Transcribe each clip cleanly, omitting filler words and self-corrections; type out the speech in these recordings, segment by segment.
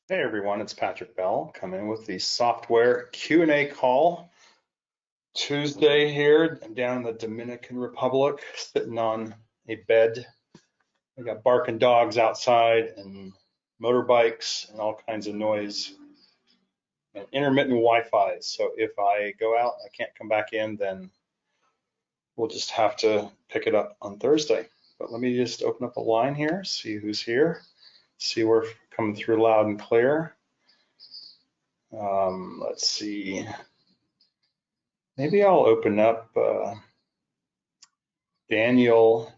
Hey everyone, it's Patrick Bell coming in with the software Q&A call. Tuesday here, I'm down in the Dominican Republic, sitting on a bed. We got barking dogs outside and motorbikes and all kinds of noise and intermittent Wi-Fi. So if I go out, I can't come back in, then we'll just have to pick it up on Thursday. But let me just open up a line here, see who's here, see we're coming through loud and clear. Let's see. Maybe I'll open up Daniel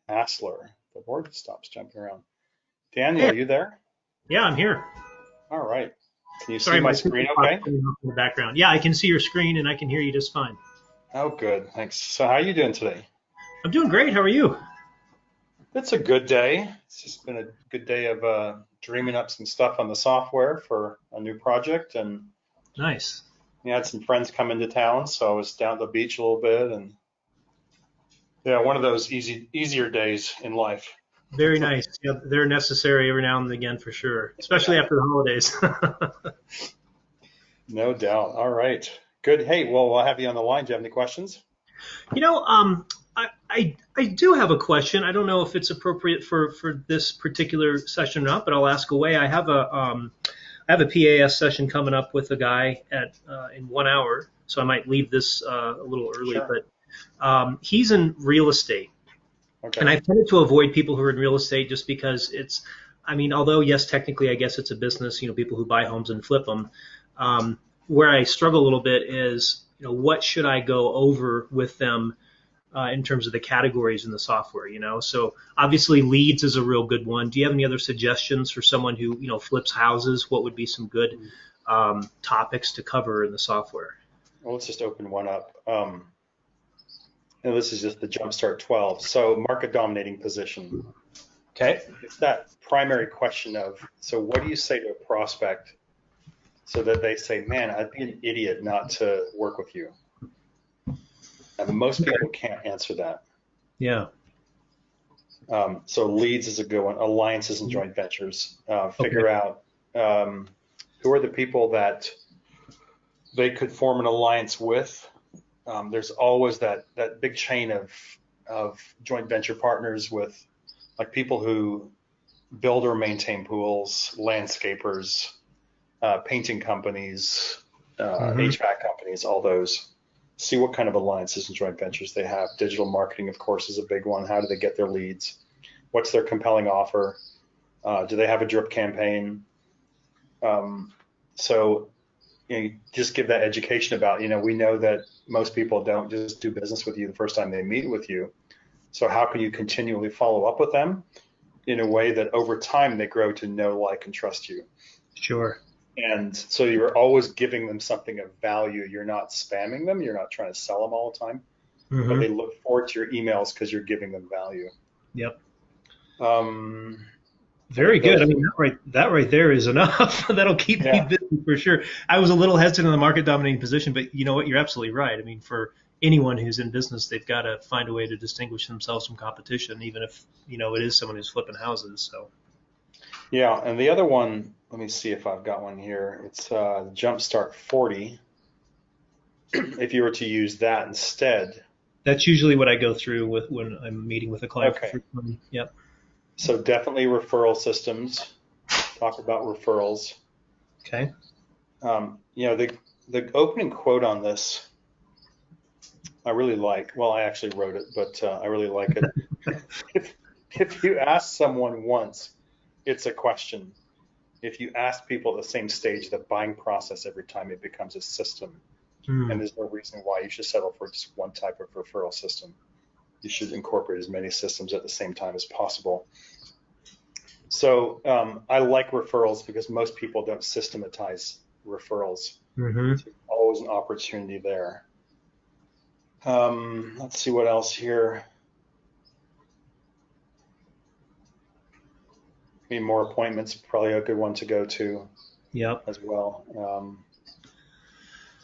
Hassler. The board stops jumping around. Daniel, Hey, you there? yeah, I'm here. All right. Can you see Sorry, my my signal screen box okay? coming up in the background. Yeah, I can see your screen and I can hear you just fine. Oh, good. Thanks. So how are you doing today? I'm doing great. How are you? It's a good day. It's just been a good day of dreaming up some stuff on the software for a new project. And Nice. we had some friends come into town, so I was down at the beach a little bit. And yeah, one of those easier days in life. Very nice. Yeah, they're necessary every now and again for sure, especially Yeah, after the holidays. no doubt. All right. Good. Hey, well, I'll have you on the line. Do you have any questions? You know, I do have a question. I don't know if it's appropriate for this particular session or not, but I'll ask away. I have a PAS session coming up with a guy at in 1 hour, so I might leave this a little early. Sure. But he's in real estate. And Okay. I've tended to avoid people who are in real estate just because it's, I mean, although yes, technically, I guess it's a business, people who buy homes and flip them. Um, where I struggle a little bit is, what should I go over with them in terms of the categories in the software. So obviously leads is a real good one. Do you have any other suggestions for someone who, flips houses? What would be some good topics to cover in the software? Well, let's just open one up. And this is just the Jumpstart 12. So market dominating position. Okay. It's that primary question of, so what do you say to a prospect so that they say, man, I'd be an idiot not to work with you? And most people can't answer that. Yeah. So leads is a good one. Alliances and joint ventures. Okay. Figure out who are the people that they could form an alliance with. There's always that big chain of joint venture partners with like people who build or maintain pools, landscapers, painting companies, Hmm. HVAC companies, all those. See what kind of alliances and joint ventures they have. Digital marketing, of course, is a big one. How do they get their leads? What's their compelling offer? Do they have a drip campaign? So just give that education about, we know that most people don't just do business with you the first time they meet with you. So how can you continually follow up with them in a way that over time they grow to know, like, and trust you? Sure. And so you're always giving them something of value. You're not spamming them. You're not trying to sell them all the time, but they Hmm. look forward to your emails because you're giving them value. Yep. Um, I Very think good. I those are, mean, that right there is enough. That'll keep me yeah, busy for sure. I was a little hesitant in the market dominating position, but you know what? You're absolutely right. I mean, for anyone who's in business, they've got to find a way to distinguish themselves from competition, even if, it is someone who's flipping houses. So, yeah. And the other one, let me see if I've got one here. It's Jumpstart 40. If you were to use that instead. that's usually what I go through with when I'm meeting with a client for Okay. free money. Yep. So definitely referral systems. Talk about referrals. Okay. The opening quote on this, I really like. Well, I actually wrote it, but I really like it. If, if you ask someone once, it's a question. If you ask people at the same stage of the buying process every time, it becomes a system. And Hmm. there's no reason why you should settle for just one type of referral system. You should incorporate as many systems at the same time as possible. So I like referrals because most people don't systematize referrals. Hmm. So there's always an opportunity there. Let's see what else here. Maybe more appointments, probably a good one to go to Yep. as well.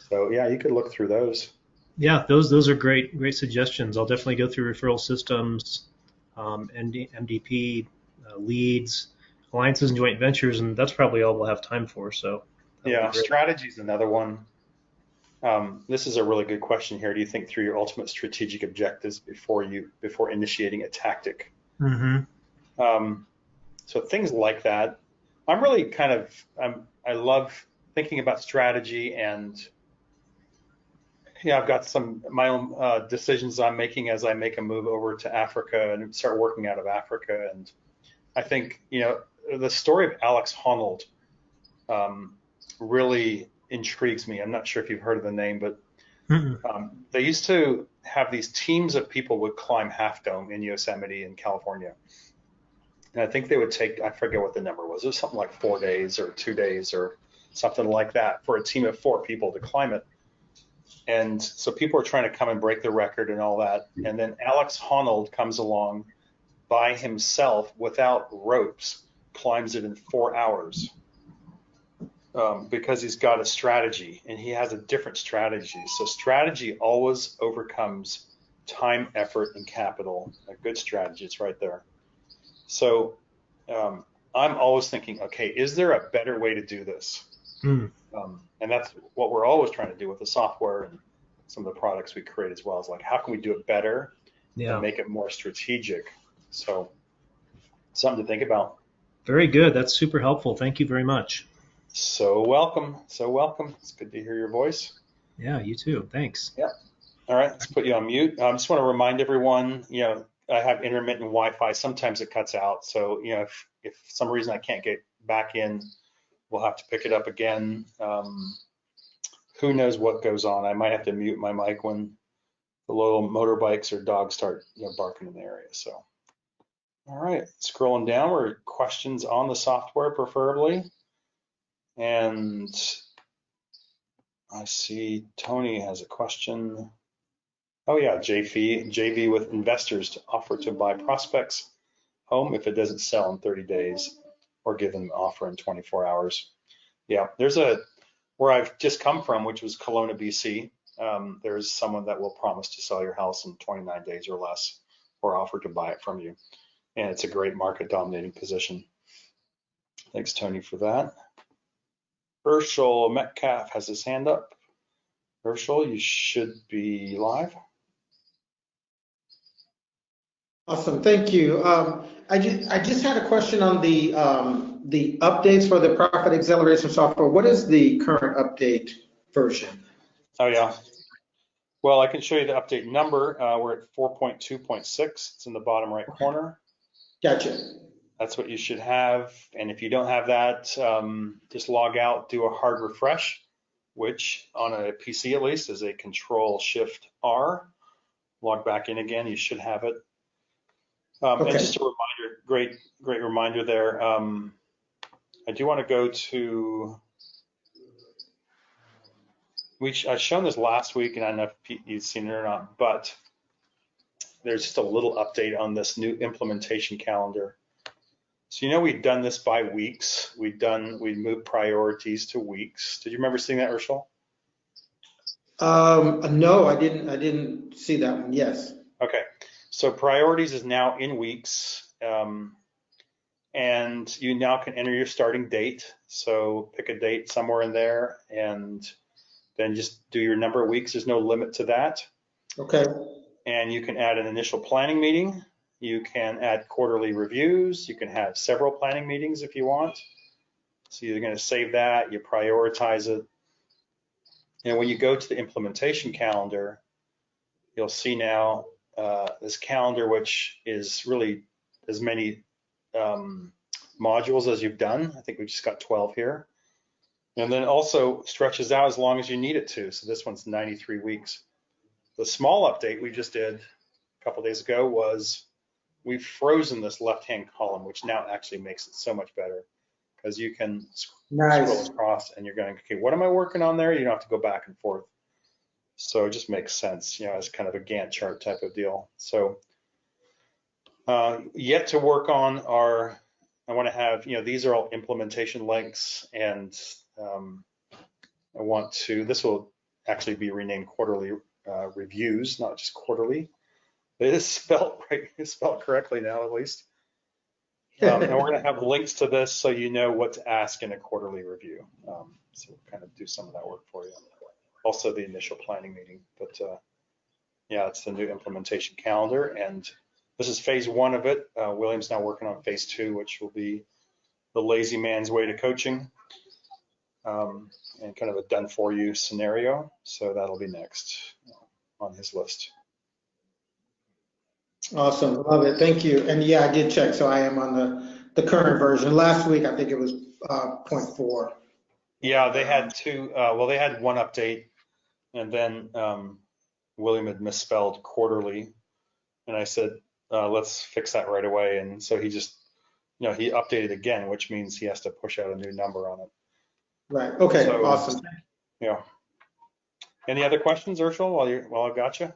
So yeah, you could look through those. Yeah, those are great suggestions. I'll definitely go through referral systems, MDP, leads, alliances and joint ventures, and that's probably all we'll have time for. So that would be Yeah, great. strategy is another one. This is a really good question here. Do you think through your ultimate strategic objectives before initiating a tactic? Mm-hmm. So things like that. I'm really I love thinking about strategy, and I've got some my own decisions I'm making as I make a move over to Africa and start working out of Africa. And I think the story of Alex Honnold really intrigues me. I'm not sure if you've heard of the name, but Mm-hmm. they used to have these teams of people would climb Half Dome in Yosemite in California. And I think they would take, I forget what the number was. It was something like 4 days or 2 days or something like that for a team of 4 people to climb it. And so people are trying to come and break the record and all that. And then Alex Honnold comes along by himself without ropes, climbs it in 4 hours. Because he's got a strategy, and he has a different strategy. So strategy always overcomes time, effort, and capital. A good strategy is right there. So I'm always thinking, okay, is there a better way to do this? Mm. And that's what we're always trying to do with the software and some of the products we create as well. Is like, how can we do it better and Yeah. make it more strategic? So something to think about. Very good. That's super helpful. Thank you very much. So welcome. So welcome. It's good to hear your voice. Yeah, you too. Thanks. Yeah. All right, let's put you on mute. I just want to remind everyone, I have intermittent Wi-Fi. Sometimes it cuts out. So, if for some reason I can't get back in, we'll have to pick it up again. Who knows what goes on? I might have to mute my mic when the little motorbikes or dogs start, barking in the area. So, all right, scrolling down, we're questions on the software preferably. And I see Tony has a question. Oh yeah, JV with investors to offer to buy prospects home if it doesn't sell in 30 days or give them an offer in 24 hours. Yeah, there's where I've just come from, which was Kelowna, BC. There's someone that will promise to sell your house in 29 days or less or offer to buy it from you. And it's a great market dominating position. Thanks, Tony, for that. Herschel Metcalf has his hand up. Herschel, you should be live. Awesome, thank you. I just had a question on the updates for the Profit Acceleration software. What is the current update version? Oh yeah. Well, I can show you the update number. We're at 4.2.6. It's in the bottom right corner. Gotcha. That's what you should have. And if you don't have that, just log out, do a hard refresh, which on a PC at least is a Control-Shift-R. Log back in again, you should have it. Okay. And just a reminder, great reminder there. I do want to go to, I've shown this last week, and I don't know if you've seen it or not, but there's just a little update on this new implementation calendar. So we've done this by weeks. We moved priorities to weeks. Did you remember seeing that, Urshel? No, I didn't see that one. Yes. Okay. So priorities is now in weeks, and you now can enter your starting date. So pick a date somewhere in there, and then just do your number of weeks. There's no limit to that. Okay. And you can add an initial planning meeting. You can add quarterly reviews. You can have several planning meetings if you want. So you're going to save that, you prioritize it. And when you go to the implementation calendar, you'll see now this calendar, which is really as many modules as you've done. I think we've just got 12 here. And then also stretches out as long as you need it to. So this one's 93 weeks. The small update we just did a couple days ago was we've frozen this left-hand column, which now actually makes it so much better because you can scroll across and you're going, okay, what am I working on there? You don't have to go back and forth. So it just makes sense, as kind of a Gantt chart type of deal. So yet to work on are, I want to have, these are all implementation links, and I want to, this will actually be renamed quarterly reviews, not just quarterly. It is spelled right, it's spelled correctly now, at least. And we're going to have links to this so you know what to ask in a quarterly review. So we'll kind of do some of that work for you. Also the initial planning meeting, but yeah, it's the new implementation calendar, and this is phase 1 of it. William's now working on phase 2, which will be the lazy man's way to coaching, and kind of a done for you scenario. So that'll be next on his list. Awesome, love it, thank you. And yeah, I did check, so I am on the current version. Last week, I think it was 0.4. Yeah, they had two, well, they had one update, and then William had misspelled quarterly, and I said, let's fix that right away. And so he just, he updated again, which means he has to push out a new number on it. Right, okay, So, awesome. Yeah. Any other questions, Urshel, while I've got you?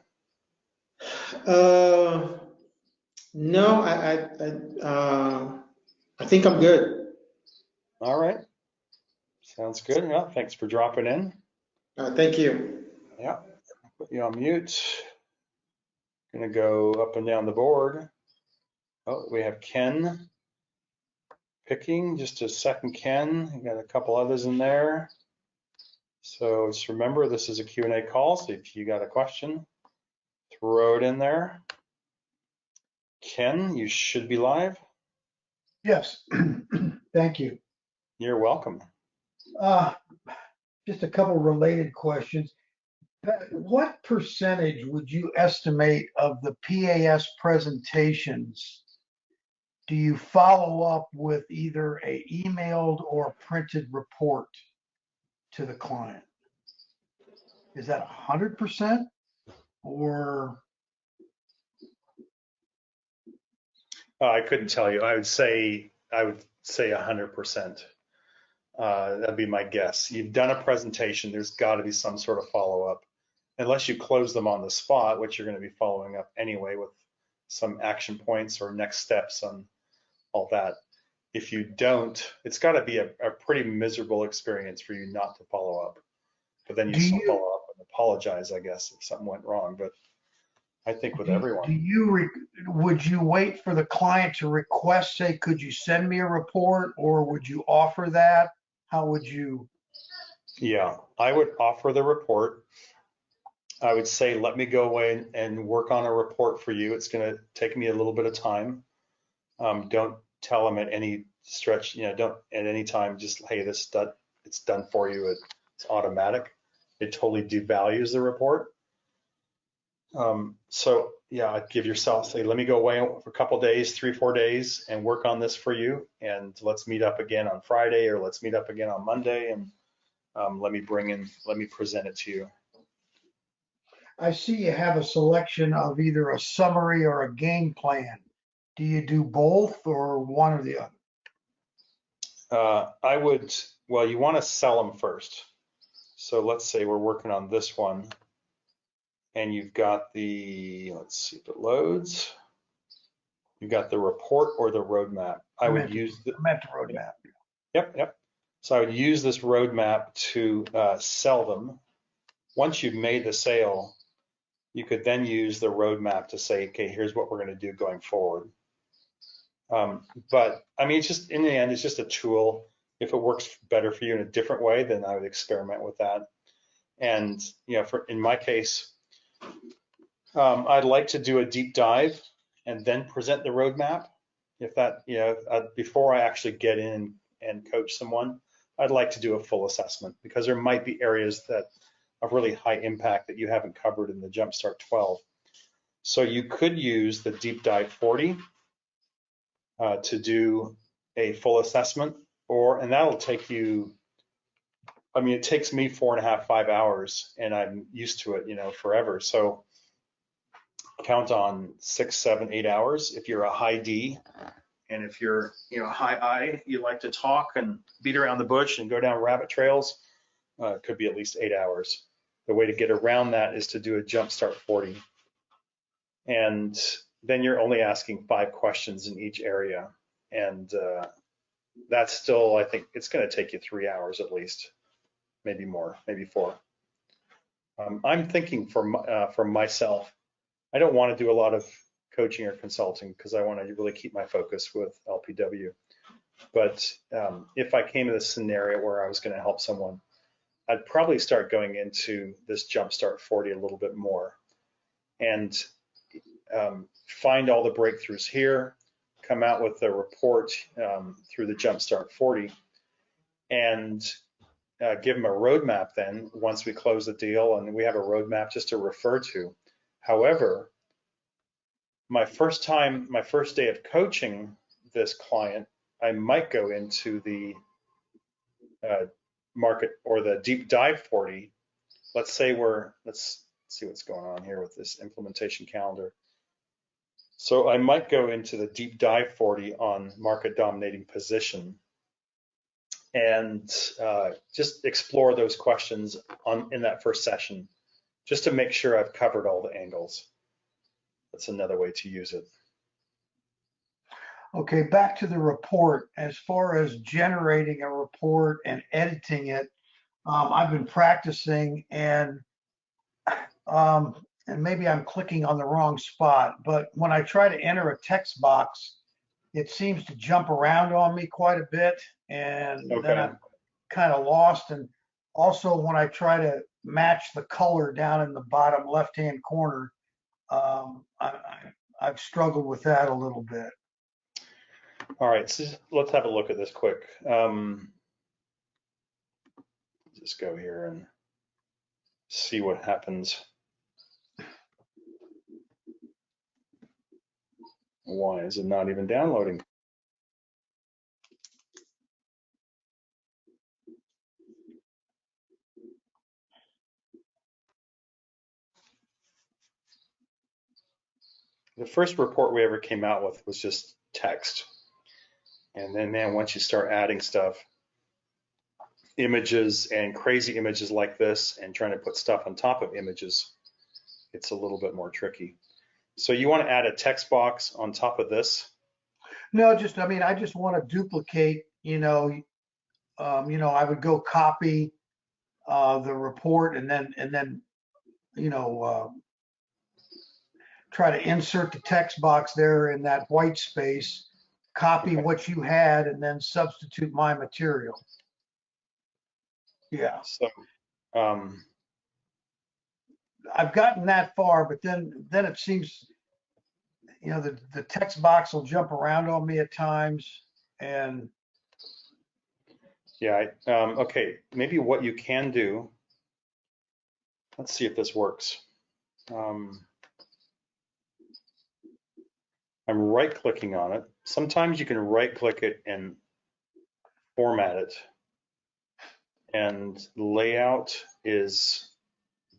No, I think I'm good. All right. Sounds good. Yeah, thanks for dropping in. Thank you. Yeah, put you on mute. Gonna go up and down the board. Oh, we have Ken picking. Just a second, Ken. You got a couple others in there. So just remember, this is a Q&A call. So if you got a question, throw it in there. Ken, you should be live. Yes, thank you. You're welcome. Just a couple related questions. What percentage would you estimate of the PAS presentations do you follow up with either a emailed or printed report to the client? Is that 100% or? I couldn't tell you. I would say 100%. That'd be my guess. You've done a presentation. There's got to be some sort of follow-up, unless you close them on the spot, which you're going to be following up anyway with some action points or next steps on all that. If you don't, it's got to be a pretty miserable experience for you not to follow up. But then you still follow up and apologize, I guess, if something went wrong. But I think with everyone. Would you wait for the client to request, say, could you send me a report, or would you offer that? How would you? Yeah, I would offer the report. I would say, let me go away and work on a report for you. It's going to take me a little bit of time. Don't tell them at any stretch, don't at any time, just, hey, it's done for you. It's automatic. It totally devalues the report. So yeah, I'd give yourself, say, let me go away for a couple days, 3-4 days, and work on this for you. And let's meet up again on Friday, or let's meet up again on Monday, and let me present it to you. I see you have a selection of either a summary or a game plan. Do you do both or one or the other? Well, you want to sell them first. So let's say we're working on this one, and you've got let's see if it loads. You've got the report or the roadmap. I meant the roadmap. Yep. So I would use this roadmap to sell them. Once you've made the sale, you could then use the roadmap to say, okay, here's what we're going to do going forward. But I mean, it's just, in the end, it's just a tool. If it works better for you in a different way, then I would experiment with that. And in my case, I'd like to do a deep dive and then present the roadmap. If that, before I actually get in and coach someone, I'd like to do a full assessment, because there might be areas that of really high impact that you haven't covered in the Jumpstart 12. So you could use the Deep Dive 40 to do a full assessment, and that'll take you, I mean, it takes me 4.5, 5 hours, and I'm used to it, forever. So count on 6, 7, 8 hours if you're a high D. And if you're, high I, you like to talk and beat around the bush and go down rabbit trails, it could be at least 8 hours. The way to get around that is to do a Jumpstart 40. And then you're only asking 5 questions in each area. And that's still, I think it's going to take you 3 hours at least, maybe more, maybe 4. I'm thinking for myself, I don't want to do a lot of coaching or consulting because I want to really keep my focus with LPW. But if I came to this scenario where I was going to help someone, I'd probably start going into this Jumpstart 40 a little bit more and find all the breakthroughs here, come out with a report through the Jumpstart 40, and give them a roadmap then once we close the deal, and we have a roadmap just to refer to. However, my first day of coaching this client, I might go into the market or the deep dive 40. Let's say let's see what's going on here with this implementation calendar. So I might go into the deep dive 40 on market dominating position and just explore those questions in that first session, just to make sure I've covered all the angles. That's another way to use it. Okay, back to the report. As far as generating a report and editing it, I've been practicing, and maybe I'm clicking on the wrong spot, but when I try to enter a text box, it seems to jump around on me quite a bit, and then I'm kind of lost. And also when I try to match the color down in the bottom left-hand corner, I've struggled with that a little bit. All right, so let's have a look at this quick. Just go here and see what happens. Why is it not even downloading? The first report we ever came out with was just text. And then, man, once you start adding stuff, images and crazy images like this, and trying to put stuff on top of images, it's a little bit more tricky. So you want to add a text box on top of this? No, I just want to duplicate, I would go copy the report and then try to insert the text box there in that white space, copy what you had, and then substitute my material. Yeah. So I've gotten that far, but then it seems, the text box will jump around on me at times, and yeah, okay, maybe what you can do, let's see if this works. I'm right-clicking on it. Sometimes you can right-click it and format it. And layout is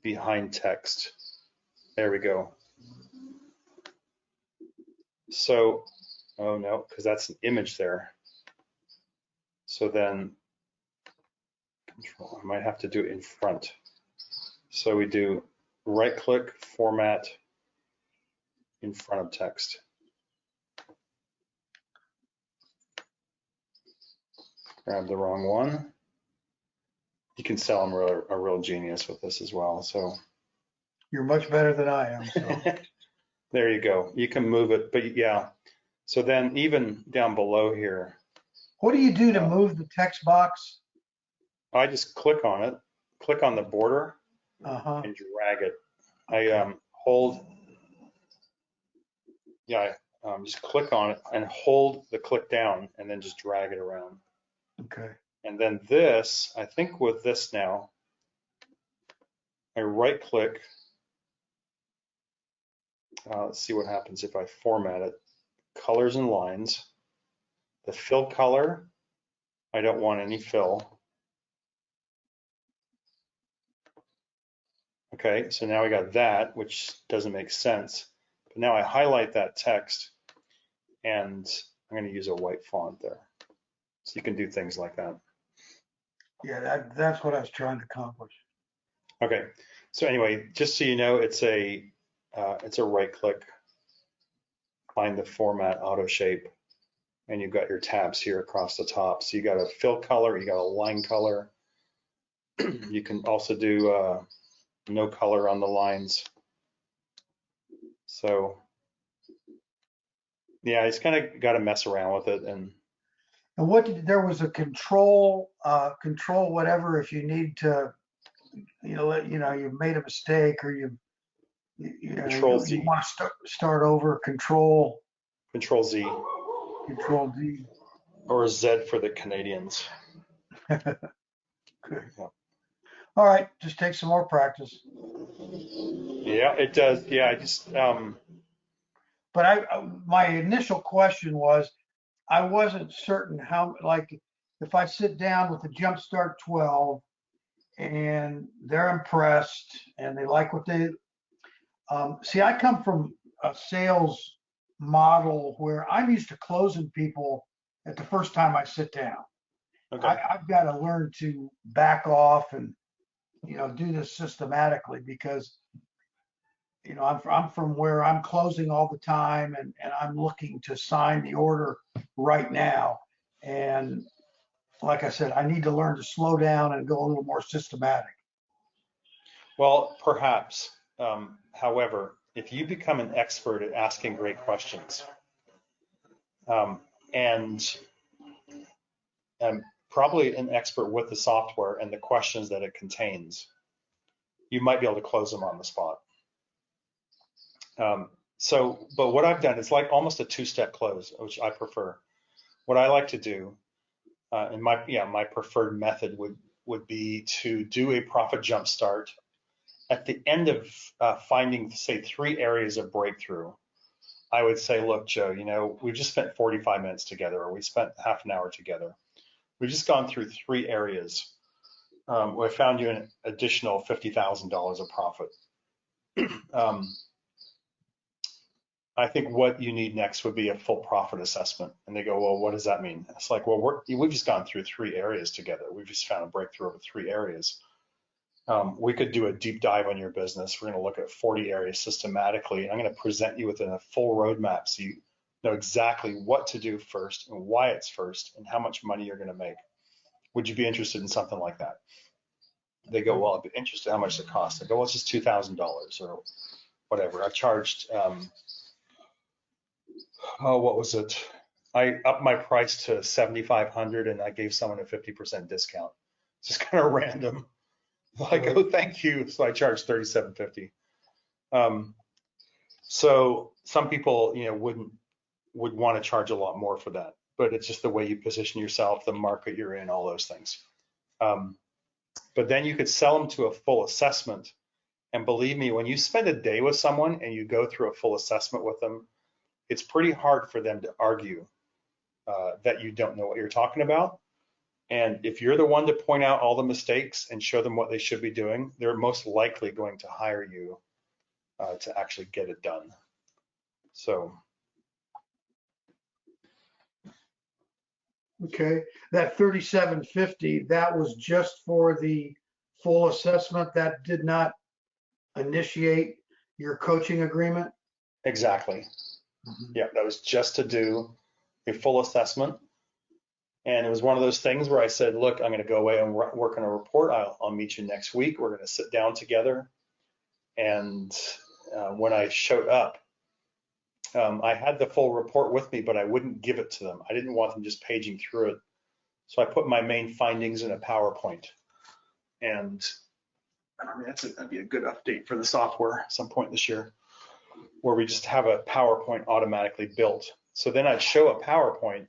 behind text. There we go. So, oh no, because that's an image there. So then, control, I might have to do it in front. So we do right-click, format, in front of text. Grab the wrong one. You can tell I'm a real genius with this as well. So you're much better than I am. So. There you go. You can move it, but yeah. So then even down below here. What do you do to move the text box? I just click on it, click on the border, and drag it. I hold, just click on it and hold the click down and then just drag it around. Okay. And then this, I think with this now, I right click. Let's see what happens if I format it. Colors and lines. The fill color, I don't want any fill. Okay, so now we got that, which doesn't make sense. But now I highlight that text and I'm going to use a white font there. So you can do things like that. Yeah, that's what I was trying to accomplish. Okay, so anyway, just so you know, it's a right click, find the format auto shape, and you've got your tabs here across the top. So you got a fill color, you got a line color. You can also do no color on the lines. So Yeah, he's kind of got to mess around with it. And And what there was a control, whatever, if you need to, you've made a mistake or Control you Z, want to start over, control Control Z, D. or Z for the Canadians. Good. Yeah. All right, just take some more practice. Yeah, it does. Yeah, I just, But my initial question was, I wasn't certain how, like, if I sit down with the Jumpstart 12 and they're impressed and they like what they, see, I come from a sales model where I'm used to closing people at the first time I sit down. okay. I've got to learn to back off and, do this systematically because, I'm from where I'm closing all the time and I'm looking to sign the order right now. And like I said, I need to learn to slow down and go a little more systematic. Well, perhaps. However, if you become an expert at asking great questions, um, and probably an expert with the software and the questions that it contains, you might be able to close them on the spot. But what I've done is like almost a two-step close, which I prefer. What I like to do, and my preferred method would be to do a profit jump start at the end of finding, say, 3 areas of breakthrough. I would say, look, Joe, we've just spent 45 minutes together, or we spent half an hour together. We've just gone through 3 areas. We found you an additional $50,000 of profit. I think what you need next would be a full profit assessment. And they go, well, what does that mean? It's like, well, we've just gone through 3 areas together. We've just found a breakthrough over 3 areas. We could do a deep dive on your business. We're going to look at 40 areas systematically. And I'm going to present you with a full roadmap so you know exactly what to do first and why it's first and how much money you're going to make. Would you be interested in something like that? They go, well, I'd be interested. How much it costs? I go, well, it's just $2,000 or whatever. I charged, what was it? I upped my price to $7,500 and I gave someone a 50% discount. It's just kind of random. Like, oh, thank you. So I charged $3,750. So some people, would want to charge a lot more for that, but it's just the way you position yourself, the market you're in, all those things. But then you could sell them to a full assessment. And believe me, when you spend a day with someone and you go through a full assessment with them, it's pretty hard for them to argue that you don't know what you're talking about. And if you're the one to point out all the mistakes and show them what they should be doing, they're most likely going to hire you to actually get it done. So. Okay, that 3750, that was just for the full assessment. That did not initiate your coaching agreement? Exactly. Yeah, that was just to do a full assessment. And it was one of those things where I said, look, I'm going to go away and work on a report. I'll meet you next week. We're going to sit down together. And when I showed up, I had the full report with me, but I wouldn't give it to them. I didn't want them just paging through it. So I put my main findings in a PowerPoint. And I mean, that'd be a good update for the software at some point this year, where we just have a PowerPoint automatically built. So then I'd show a PowerPoint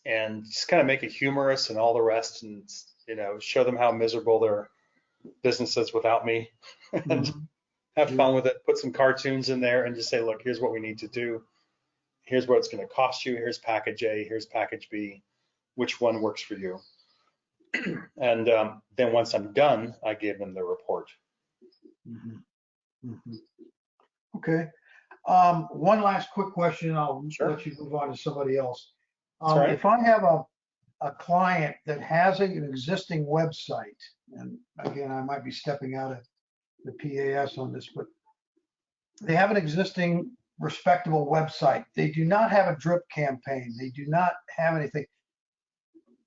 and just kind of make it humorous and all the rest, and show them how miserable their business is without me, and have fun with it. Put some cartoons in there and just say, look, here's what we need to do. Here's what it's going to cost you. Here's package A. Here's package B. Which one works for you? And then once I'm done, I gave them the report. Okay. One last quick question. I'll let you move on to somebody else. Right. If I have a client that has an existing website, and again, I might be stepping out of the PAS on this, but they have an existing respectable website. They do not have a drip campaign. They do not have anything.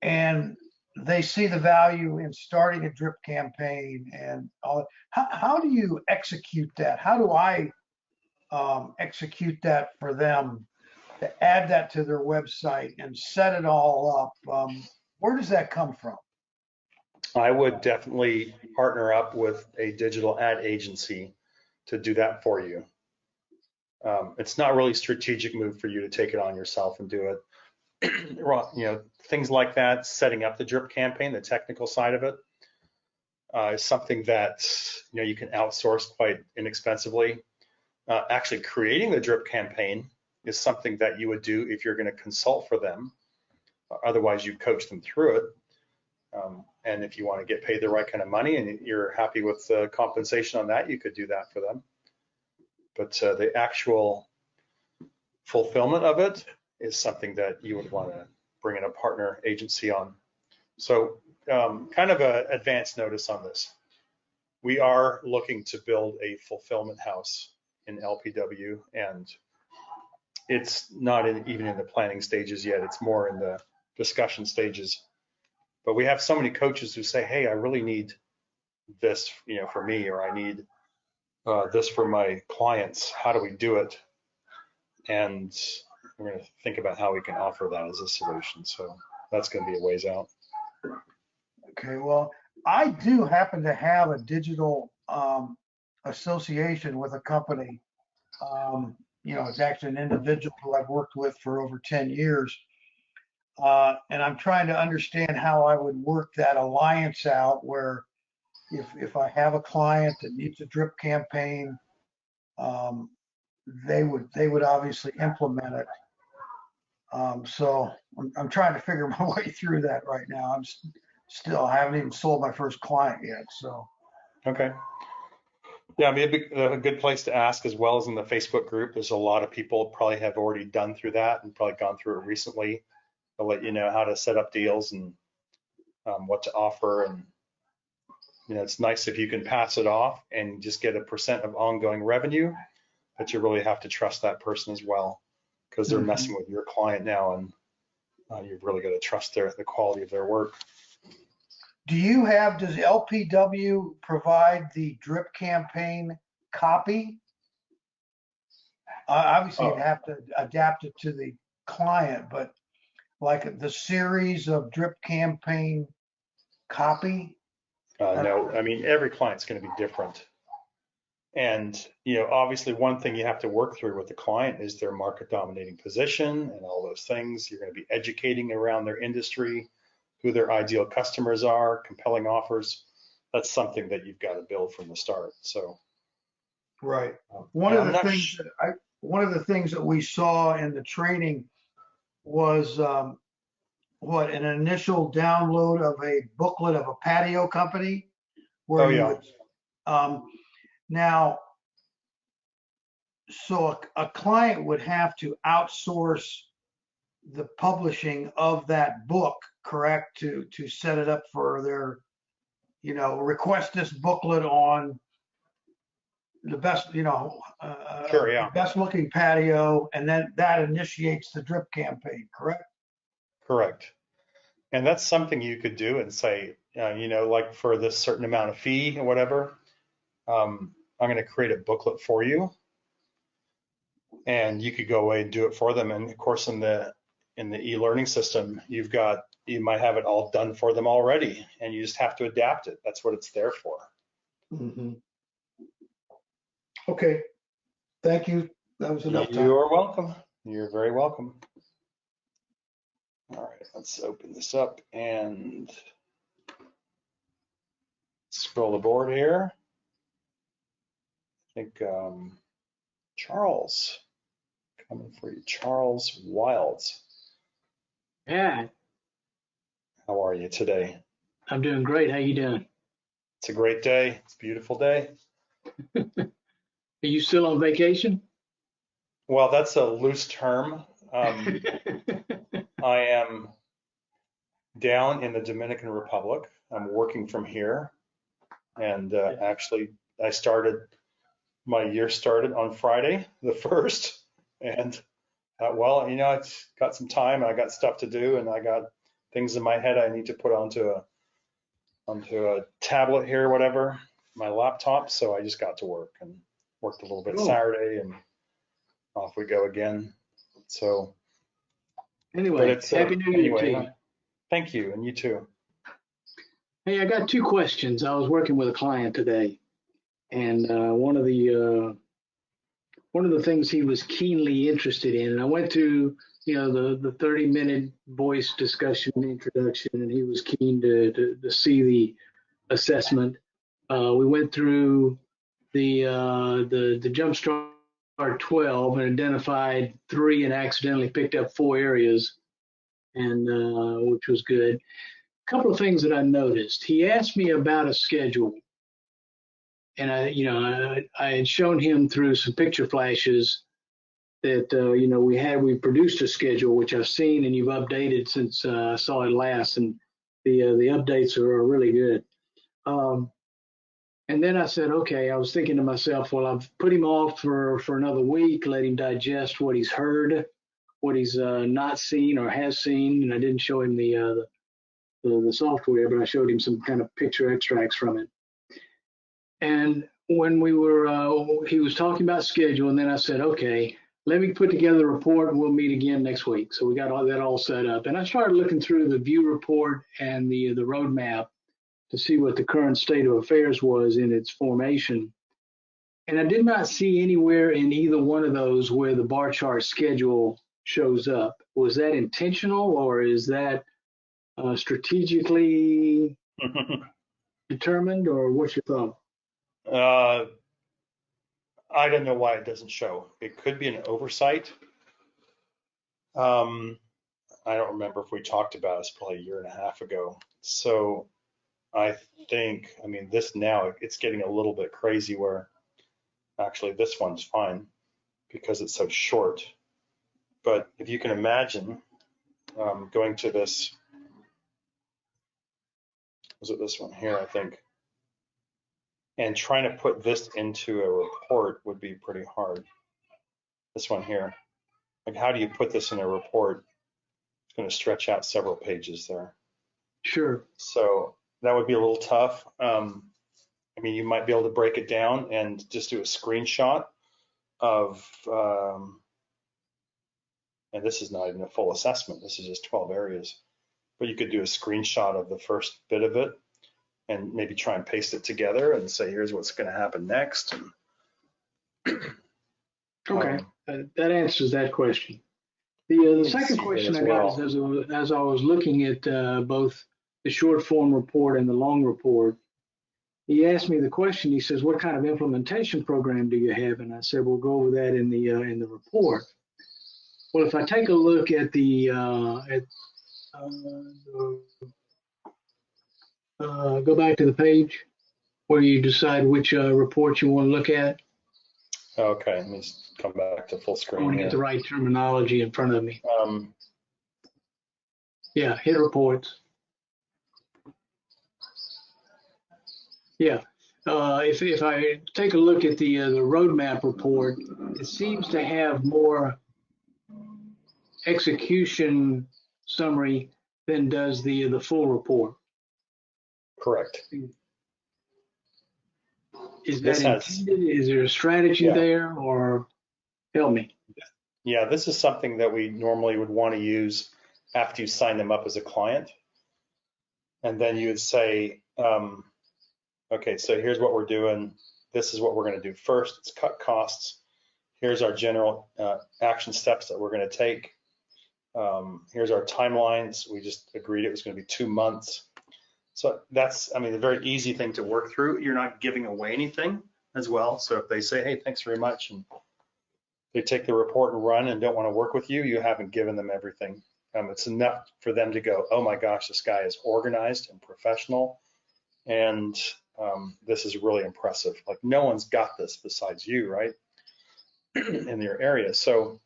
And they see the value in starting a drip campaign and all. How do you execute that? How do I execute that for them to add that to their website and set it all up, where does that come from? I would definitely partner up with a digital ad agency to do that for you. It's not really a strategic move for you to take it on yourself and do it. Things like that, setting up the drip campaign, the technical side of it, is something that you can outsource quite inexpensively. Actually creating the drip campaign is something that you would do if you're going to consult for them. Otherwise, you coach them through it. And if you want to get paid the right kind of money and you're happy with the compensation on that, you could do that for them. But the actual fulfillment of it is something that you would want to bring in a partner agency on. So kind of an advance notice on this. We are looking to build a fulfillment house in LPW, and it's not even in the planning stages yet. It's more in the discussion stages. But we have so many coaches who say, hey, I really need this, for me, or I need this for my clients. How do we do it? And we're going to think about how we can offer that as a solution. So that's going to be a ways out. Okay, well, I do happen to have a digital association with a company. It's actually an individual who I've worked with for over 10 years. And I'm trying to understand how I would work that alliance out where if I have a client that needs a drip campaign, they would obviously implement it. So I'm trying to figure my way through that right now. I haven't even sold my first client yet. So. Okay. Yeah, I mean, a good place to ask, as well as in the Facebook group. There's a lot of people probably have already done through that and probably gone through it recently. They'll let you know how to set up deals and what to offer. And, it's nice if you can pass it off and just get a % of ongoing revenue, but you really have to trust that person as well, because they're messing with your client now, and you've really got to trust the quality of their work. Does LPW provide the drip campaign copy? Obviously, you'd have to adapt it to the client, but like the series of drip campaign copy? No, I mean, every client's going to be different. And, obviously one thing you have to work through with the client is their market dominating position and all those things. You're going to be educating around their industry, who their ideal customers are, compelling offers. That's something that you've got to build from the start. So, right. One of the things that we saw in the training was an initial download of a booklet of a patio company where now, so a client would have to outsource the publishing of that book, correct, to set it up for their, request this booklet on the best, best looking patio, and then that initiates the drip campaign, correct? Correct. And that's something you could do and say, like for this certain amount of fee or whatever, I'm going to create a booklet for you, and you could go away and do it for them. And of course, in the e-learning system, you might have it all done for them already, and you just have to adapt it. That's what it's there for. Mm-hmm. Okay. Thank you. That was enough time. You're welcome. You're very welcome. All right, let's open this up and scroll the board here. I think Charles, coming for you. Charles Wilds. Yeah, How are you today? I'm doing great. How you doing? It's a great day. It's a beautiful day. Are you still on vacation? Well, that's a loose term. I am down in the Dominican Republic. I'm working from here. And actually, my year started on Friday, the 1st. And it's got some time. I got stuff to do, and I got things in my head I need to put onto a tablet here, whatever, my laptop. So I just got to work and worked a little bit Saturday, and off we go again. So, but Anyway, it's, Happy New Year to you. thank you, and you too. Hey, I got two questions. I was working with a client today, and one of the things he was keenly interested in, and I went through, the 30-minute voice discussion introduction, and he was keen to see the assessment. We went through the Jumpstart 12 and identified 3 and accidentally picked up 4 areas, and which was good. A couple of things that I noticed. He asked me about a schedule, and I had shown him through some picture flashes that we produced a schedule, which I've seen and you've updated since I saw it last, and the updates are really good. And then I said, okay, I was thinking to myself, well, I've put him off for another week, let him digest what he's heard, what he's not seen or has seen, and I didn't show him the software, but I showed him some kind of picture extracts from it. And when we were, he was talking about schedule, and then I said, okay, let me put together a report and we'll meet again next week. So we got all that all set up. And I started looking through the view report and the roadmap to see what the current state of affairs was in its formation. And I did not see anywhere in either one of those where the bar chart schedule shows up. Was that intentional, or is that strategically determined, or what's your thought? I don't know why it doesn't show. It could be an oversight. I don't remember if we talked about it. It's probably a year and a half ago. So I think, this now, it's getting a little bit crazy where actually this one's fine because it's so short. But if you can imagine going to this, was it this one here, I think, and trying to put this into a report would be pretty hard. This one here, like how do you put this in a report? It's going to stretch out several pages there. Sure. So that would be a little tough. You might be able to break it down and just do a screenshot of, and this is not even a full assessment. This is just 12 areas, but you could do a screenshot of the first bit of it and maybe try and paste it together and say, here's what's going to happen next. Okay, that answers that question. The second question I got is, as I was looking at both the short form report and the long report, he asked me the question. He says, "What kind of implementation program do you have?" And I said, "We'll go over that in the report." Well, if I take a look at go back to the page where you decide which report you want to look at. Okay, let me come back to full screen. I want to get the right terminology in front of me. Yeah, hit reports. Yeah, if I take a look at the roadmap report, it seems to have more execution summary than does the full report. Correct. Is that intended? Is there a strategy there, or help me? Yeah, this is something that we normally would want to use after you sign them up as a client. And then you would say, okay, so here's what we're doing. This is what we're going to do first. It's cut costs. Here's our general action steps that we're going to take. Here's our timelines. We just agreed it was going to be 2 months. So that's, a very easy thing to work through. You're not giving away anything as well. So if they say, hey, thanks very much, and they take the report and run and don't want to work with you, you haven't given them everything. It's enough for them to go, oh my gosh, this guy is organized and professional. And this is really impressive. Like no one's got this besides you, right? In your area. So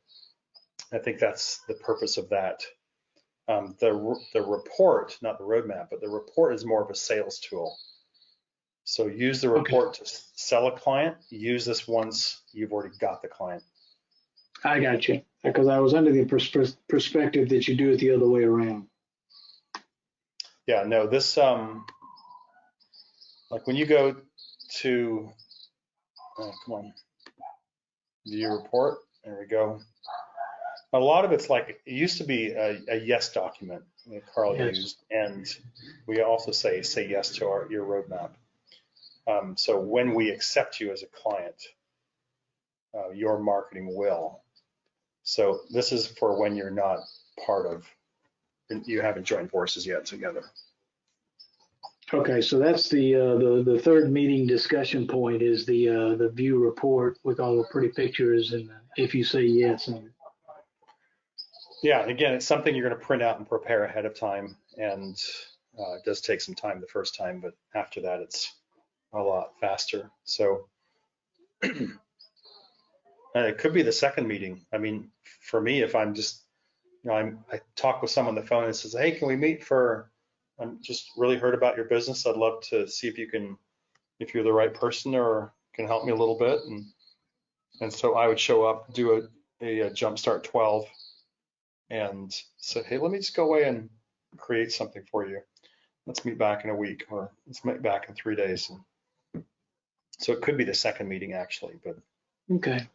I think that's the purpose of that. The report, not the roadmap, but the report is more of a sales tool. So use the report to sell a client. Use this once you've already got the client. I got you, because I was under the perspective that you do it the other way around. Yeah, no, this, like when you go to, come on, view report, there we go. A lot of it's like, it used to be a yes document that Carl Yes. used, and we also say yes to your roadmap. So when we accept you as a client, your marketing will. So this is for when you're not part of, you haven't joined forces yet together. Okay, so that's the third meeting discussion point is the view report with all the pretty pictures and if you say yes. Yeah, again, it's something you're going to print out and prepare ahead of time, and it does take some time the first time, but after that, it's a lot faster. So it could be the second meeting. I mean, for me, if I'm just, I talk with someone on the phone and says, hey, can we meet I'm just really heard about your business. I'd love to see if if you're the right person or can help me a little bit. And so I would show up, do a Jumpstart 12 and say, hey, let me just go away and create something for you. Let's meet back in a week, or let's meet back in 3 days. So it could be the second meeting actually, but Okay.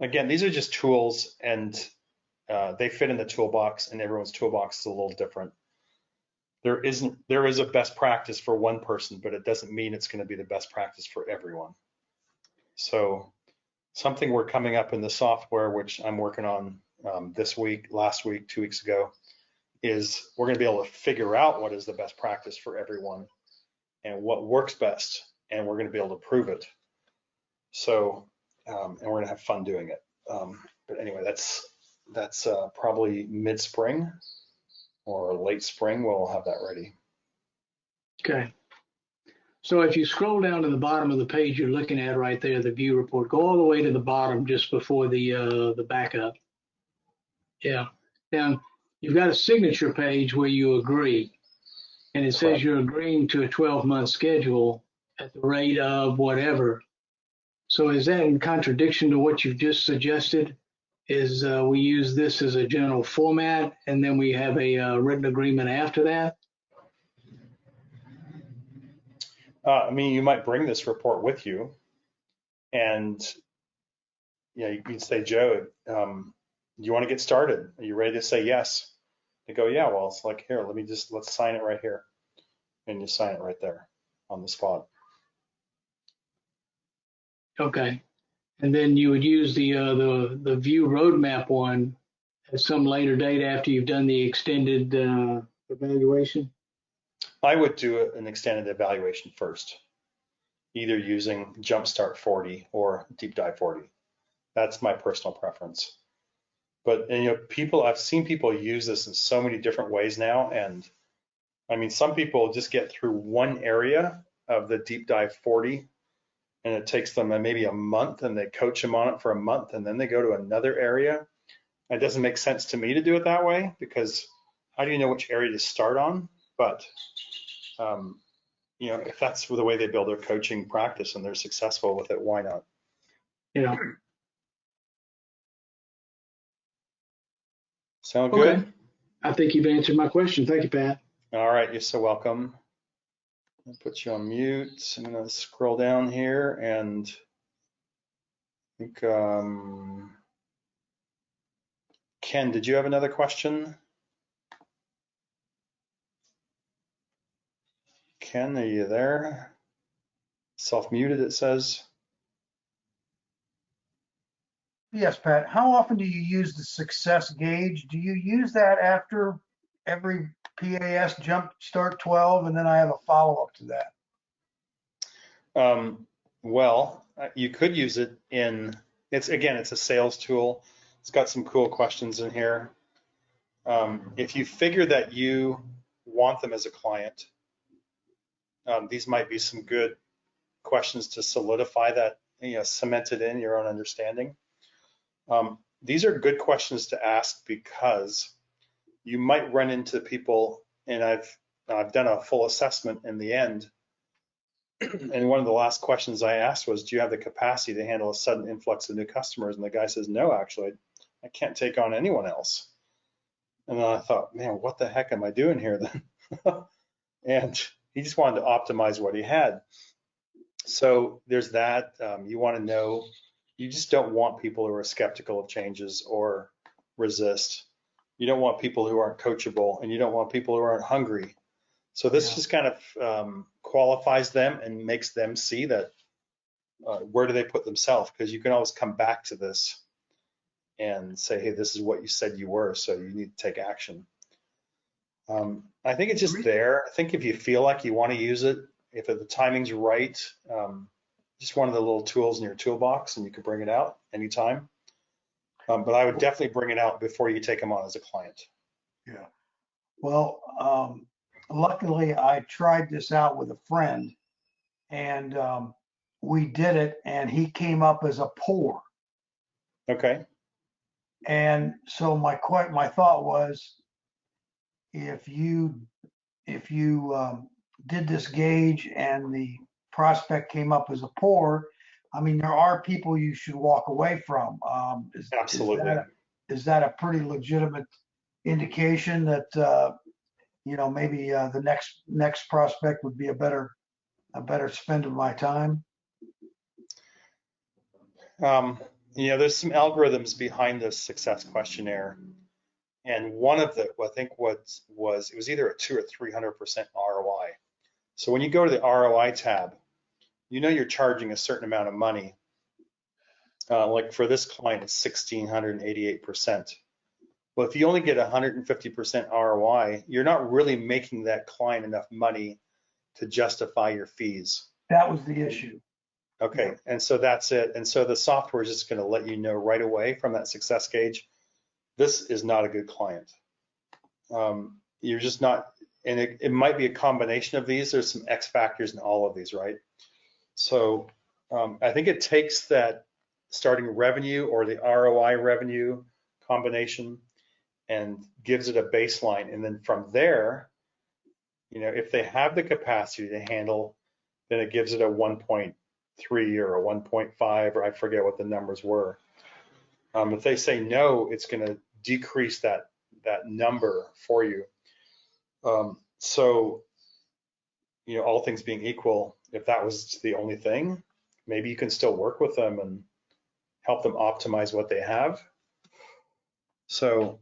Again, these are just tools, and they fit in the toolbox, and everyone's toolbox is a little different. There is a best practice for one person, but it doesn't mean it's going to be the best practice for everyone. So something we're coming up in the software, which I'm working on this week, last week, 2 weeks ago, is we're going to be able to figure out what is the best practice for everyone and what works best, and we're going to be able to prove it. So, and we're going to have fun doing it. But anyway, that's probably mid-spring or late spring. We'll have that ready. Okay. So if you scroll down to the bottom of the page you're looking at right there, the view report, go all the way to the bottom just before the backup. Yeah. Now you've got a signature page where you agree, and it says you're agreeing to a 12-month schedule at the rate of whatever. So is that in contradiction to what you've just suggested? Is we use this as a general format and then we have a written agreement after that? I mean, you might bring this report with you, and you can say, Joe, do you want to get started? Are you ready to say yes? They go, yeah. Well, it's like, here, let's sign it right here, and you sign it right there on the spot. Okay. And then you would use the view roadmap one at some later date after you've done the extended evaluation? I would do an extended evaluation first, either using Jumpstart 40 or Deep Dive 40. That's my personal preference. But I've seen people use this in so many different ways now, and I mean, some people just get through one area of the Deep Dive 40, and it takes them maybe a month, and they coach them on it for a month, and then they go to another area. It doesn't make sense to me to do it that way, because how do you know which area to start on? But if that's the way they build their coaching practice and they're successful with it, why not? Yeah. Sound good? Okay. I think you've answered my question. Thank you, Pat. All right, you're so welcome. I'll put you on mute. I'm going to scroll down here, and I think, Ken, did you have another question? Ken, are you there? Self-muted, it says. Yes, Pat. How often do you use the success gauge? Do you use that after every PAS Jumpstart 12, and then I have a follow-up to that? Well, you could use it it's a sales tool. It's got some cool questions in here. If you figure that you want them as a client, these might be some good questions to solidify that, cement it in your own understanding. These are good questions to ask because you might run into people, and I've done a full assessment in the end. And one of the last questions I asked was, do you have the capacity to handle a sudden influx of new customers? And the guy says, no, actually, I can't take on anyone else. And then I thought, man, what the heck am I doing here then? And he just wanted to optimize what he had. So there's that. You want to know, you just don't want people who are skeptical of changes or resist. You don't want people who aren't coachable, and you don't want people who aren't hungry. So this Yeah. just kind of qualifies them and makes them see that where do they put themselves? Because you can always come back to this and say, hey, this is what you said you were, so you need to take action. I think it's just there. I think if you feel like you want to use it, if the timing's right, just one of the little tools in your toolbox, and you can bring it out anytime. But I would definitely bring it out before you take them on as a client. Yeah. Well, luckily I tried this out with a friend, and we did it, and he came up as a poor. Okay. And so my thought was, if you did this gauge and the prospect came up as a poor, I mean, there are people you should walk away from. Absolutely. Is that a pretty legitimate indication that maybe the next prospect would be a better spend of my time? There's some algorithms behind this success questionnaire. And one of the, I think it was either a 200 or 300% ROI. So when you go to the ROI tab, you're charging a certain amount of money. Like for this client, it's 1,688%. Well, if you only get 150% ROI, you're not really making that client enough money to justify your fees. That was the issue. Okay, yeah. And so that's it. And so the software is just going to let you know right away from that success gauge, this is not a good client. You're just not, and it might be a combination of these. There's some X factors in all of these, right? So I think it takes that starting revenue or the ROI revenue combination and gives it a baseline. And then from there, if they have the capacity to handle, then it gives it a 1.3 or a 1.5, or I forget what the numbers were. If they say no, it's going to decrease that number for you. So, all things being equal, if that was the only thing, maybe you can still work with them and help them optimize what they have. So,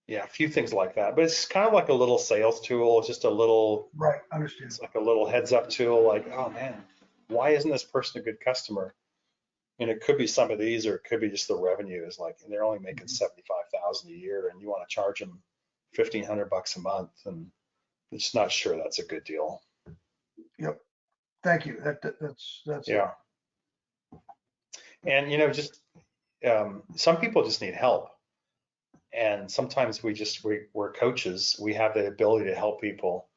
yeah, a few things like that. But it's kind of like a little sales tool. It's just a little, right, understand. It's like a little heads up tool, like, oh man, why isn't this person a good customer? And it could be some of these, or it could be just the revenue is like, and they're only making $75,000 a year, and you want to charge them $1,500 a month, and I'm just not sure that's a good deal. Yep. Thank you. That's yeah. And just some people just need help, and sometimes we're coaches. We have the ability to help people,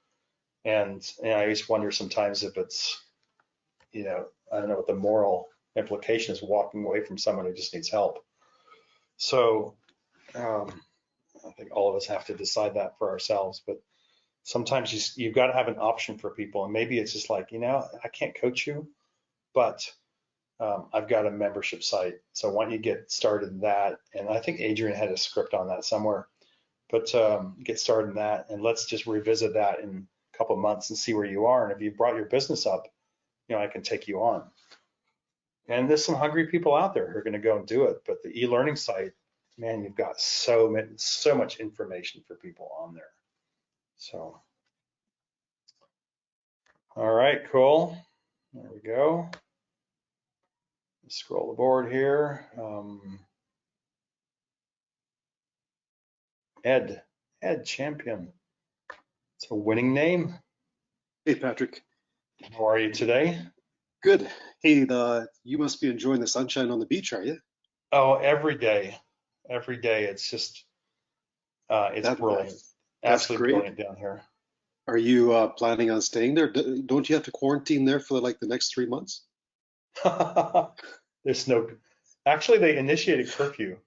and I just wonder sometimes if it's, I don't know what the moral implication is, walking away from someone who just needs help. So I think all of us have to decide that for ourselves, but sometimes you've got to have an option for people. And maybe it's just like, I can't coach you, but I've got a membership site. So why don't you get started in that? And I think Adrian had a script on that somewhere, but get started in that, and let's just revisit that in a couple of months and see where you are. And if you brought your business up, I can take you on. And there's some hungry people out there who are going to go and do it. But the e-learning site, man, you've got so much information for people on there. So, all right, cool. There we go. Scroll the board here. Ed Champion. It's a winning name. Hey, Patrick. How are you today? Good. Hey, you must be enjoying the sunshine on the beach, are you? Oh, every day. Every day. It's just, it's brilliant. Absolutely brilliant down here. Are you planning on staying there? Don't you have to quarantine there for like the next 3 months? Actually, they initiated curfew.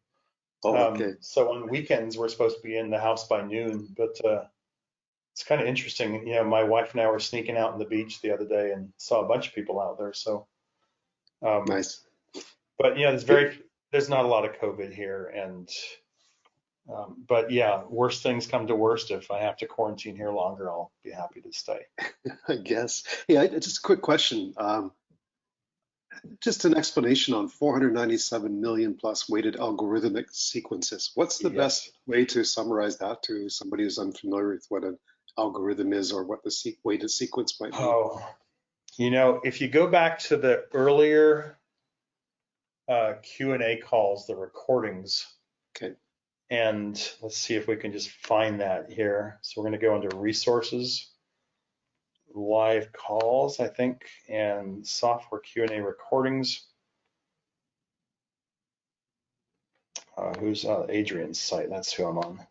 Oh, okay. So on weekends, we're supposed to be in the house by noon, but it's kind of interesting. My wife and I were sneaking out on the beach the other day and saw a bunch of people out there. So nice. But there's not a lot of COVID here, and but yeah, worst things come to worst. If I have to quarantine here longer, I'll be happy to stay. I guess. Yeah, just a quick question. Just an explanation on 497 million plus weighted algorithmic sequences. What's the Yes. best way to summarize that to somebody who's unfamiliar with what an algorithm is or what the weighted sequence might be? Oh, if you go back to the earlier Q&A calls, the recordings, Okay. and let's see if we can just find that here. So we're going to go into resources, live calls, I think, and software Q&A recordings. Who's Adrian's site? That's who I'm on,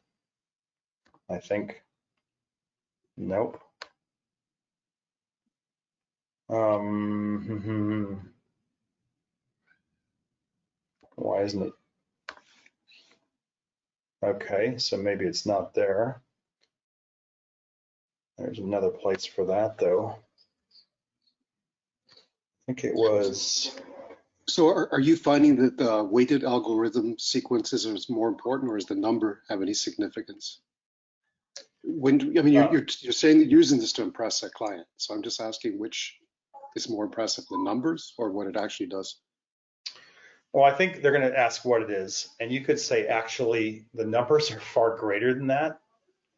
I think. Nope. Why isn't it? Okay, so maybe it's not there. There's another place for that, though. I think it was. So are you finding that the weighted algorithm sequences is more important, or does the number have any significance? You're saying that you're using this to impress a client. So I'm just asking which is more impressive, the numbers or what it actually does? Well, I think they're going to ask what it is. And you could say, actually, the numbers are far greater than that.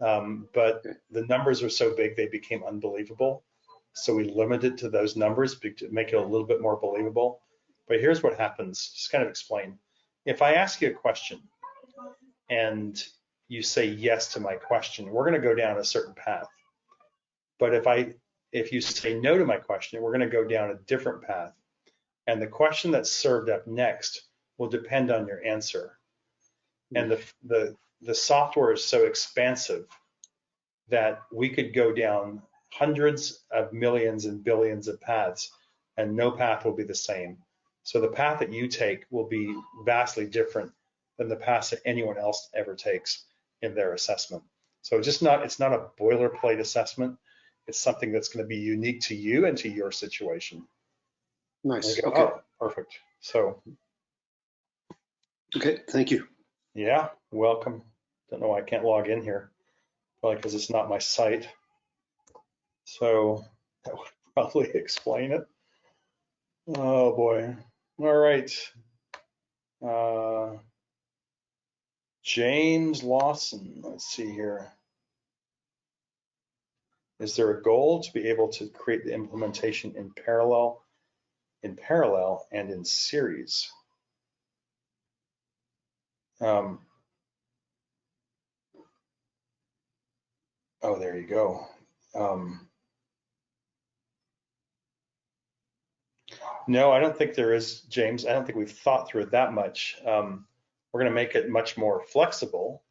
But the numbers are so big, they became unbelievable. So we limited to those numbers to make it a little bit more believable. But here's what happens. Just kind of explain. If I ask you a question and you say yes to my question, we're going to go down a certain path. But if you say no to my question, we're going to go down a different path. And the question that's served up next will depend on your answer. And the software is so expansive that we could go down hundreds of millions and billions of paths, and no path will be the same. So the path that you take will be vastly different than the path that anyone else ever takes in their assessment. So it's not a boilerplate assessment. It's something that's going to be unique to you and to your situation. Nice. Go, Okay. oh, perfect. So. Okay. Thank you. Yeah. Welcome. Don't know why I can't log in here. Probably because it's not my site. So that would probably explain it. Oh boy. All right. James Lawson. Let's see here. Is there a goal to be able to create the implementation in parallel and in series? Oh, there you go. No, I don't think there is, James. I don't think we've thought through it that much. We're going to make it much more flexible.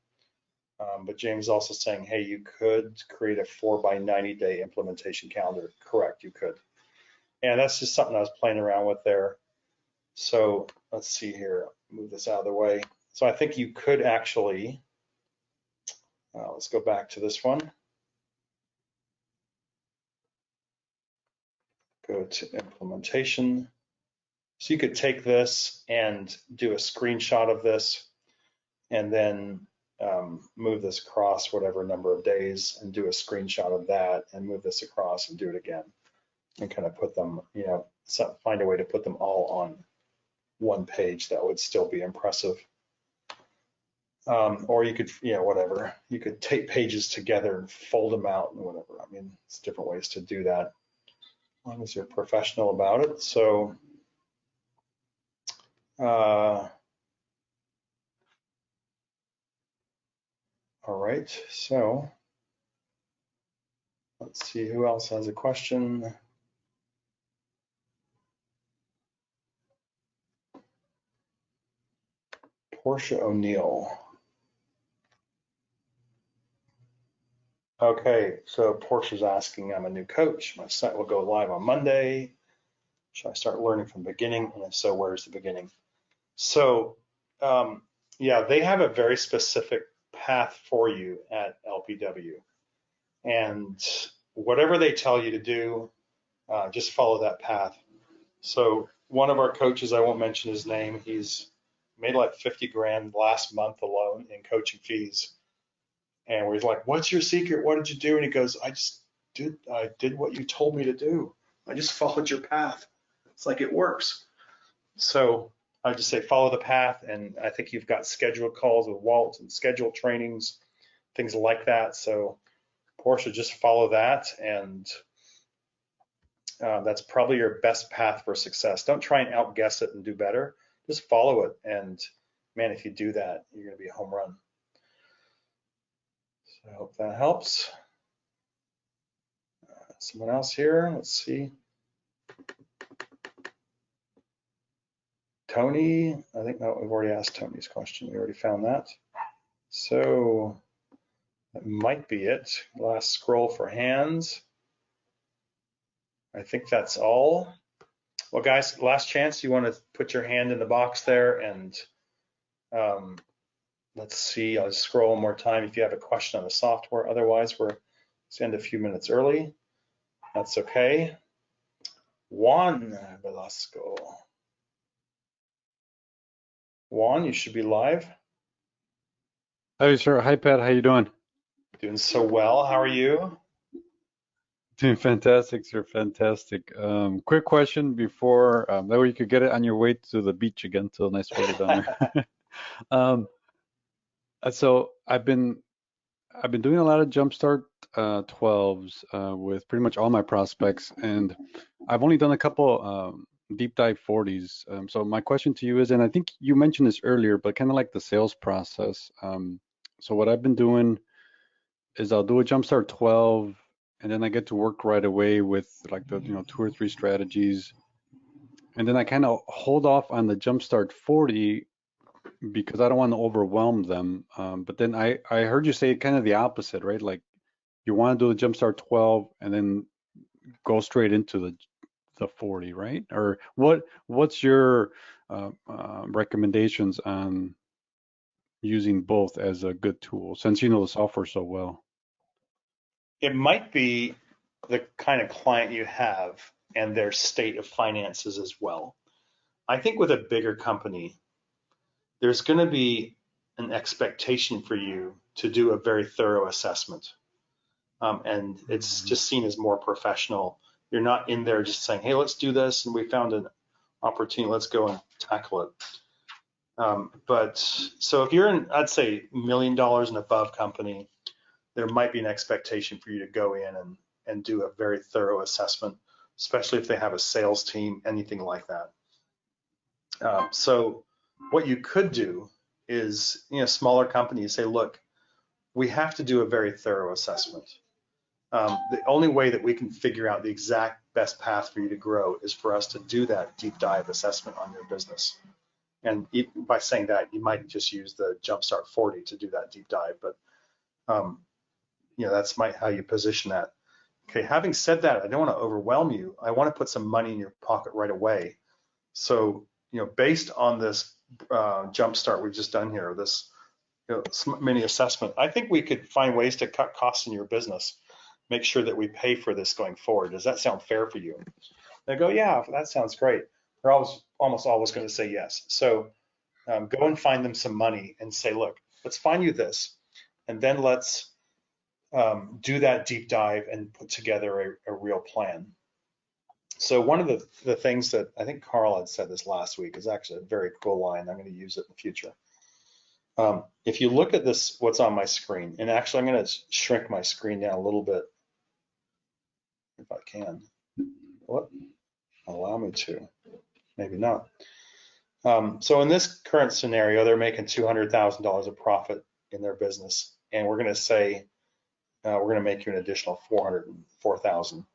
But James is also saying, hey, you could create a 4x90 day implementation calendar. Correct, you could. And that's just something I was playing around with there. So let's see here, move this out of the way. So I think you could actually, let's go back to this one. Go to implementation. So you could take this and do a screenshot of this and then move this across whatever number of days and do a screenshot of that and move this across and do it again and kind of put them, find a way to put them all on one page that would still be impressive. Or you could, whatever, you could take pages together and fold them out and whatever. I mean, it's different ways to do that as long as you're professional about it. So, all right, so let's see who else has a question. Portia O'Neill. Okay, so Portia's asking, I'm a new coach. My site will go live on Monday. Should I start learning from the beginning? And if so, where's the beginning? So, yeah, they have a very specific path for you at LPW. And whatever they tell you to do, just follow that path. So one of our coaches, I won't mention his name, he's made like 50 grand last month alone in coaching fees. And we're like, what's your secret? What did you do? And he goes, I did what you told me to do. I just followed your path. It's like, it works. So I just say follow the path, and I think you've got scheduled calls with Walt and scheduled trainings, things like that. So Portia, just follow that, and that's probably your best path for success. Don't try and outguess it and do better. Just follow it, and man, if you do that, you're going to be a home run. So I hope that helps. Someone else here, let's see. Tony, I think no, we've already asked Tony's question. We already found that. So that might be it. Last scroll for hands. I think that's all. Well, guys, last chance. You want to put your hand in the box there, and let's see. I'll just scroll one more time if you have a question on the software. Otherwise, let's end a few minutes early. That's okay. Juan Velasco. Juan, you should be live. Hi, sir. Hi, Pat. How you doing? Doing so well. How are you? Doing fantastic, sir. Fantastic. Quick question before that way you could get it on your way to the beach again. To a nice weather down there. So I've been doing a lot of Jumpstart 12s with pretty much all my prospects, and I've only done a couple deep dive 40s. So my question to you is, and I think you mentioned this earlier, but kind of like the sales process. So what I've been doing is I'll do a Jumpstart 12, and then I get to work right away with like the 2 or 3 strategies, and then I kind of hold off on the Jumpstart 40 because I don't want to overwhelm them. But then I heard you say kind of the opposite, right? Like you want to do the Jumpstart 12 and then go straight into the 40, right? Or what's your recommendations on using both as a good tool since you know the software so well? It might be the kind of client you have and their state of finances as well. I think with a bigger company, there's going to be an expectation for you to do a very thorough assessment. And it's just seen as more professional. You're not in there just saying, hey, let's do this, and we found an opportunity, let's go and tackle it. But so if you're in, I'd say $1 million and above company, there might be an expectation for you to go in and do a very thorough assessment, especially if they have a sales team, anything like that. So what you could do is, smaller companies say, look, we have to do a very thorough assessment. The only way that we can figure out the exact best path for you to grow is for us to do that deep dive assessment on your business. And by saying that, you might just use the Jumpstart 40 to do that deep dive, but that's how you position that. Okay, having said that, I don't want to overwhelm you. I want to put some money in your pocket right away. So, based on this Jumpstart we've just done here, this mini assessment, I think we could find ways to cut costs in your business, make sure that we pay for this going forward. Does that sound fair for you? They go, yeah, that sounds great. They're almost always going to say yes. So go and find them some money and say, look, let's find you this, and then let's do that deep dive and put together a real plan. So one of the things that I think Carl had said this last week is actually a very cool line. I'm going to use it in the future. If you look at this, what's on my screen, and actually I'm going to shrink my screen down a little bit if I can. What? Allow me to. Maybe not. So in this current scenario, they're making $200,000 of profit in their business, and we're going to say we're going to make you an additional $404,000.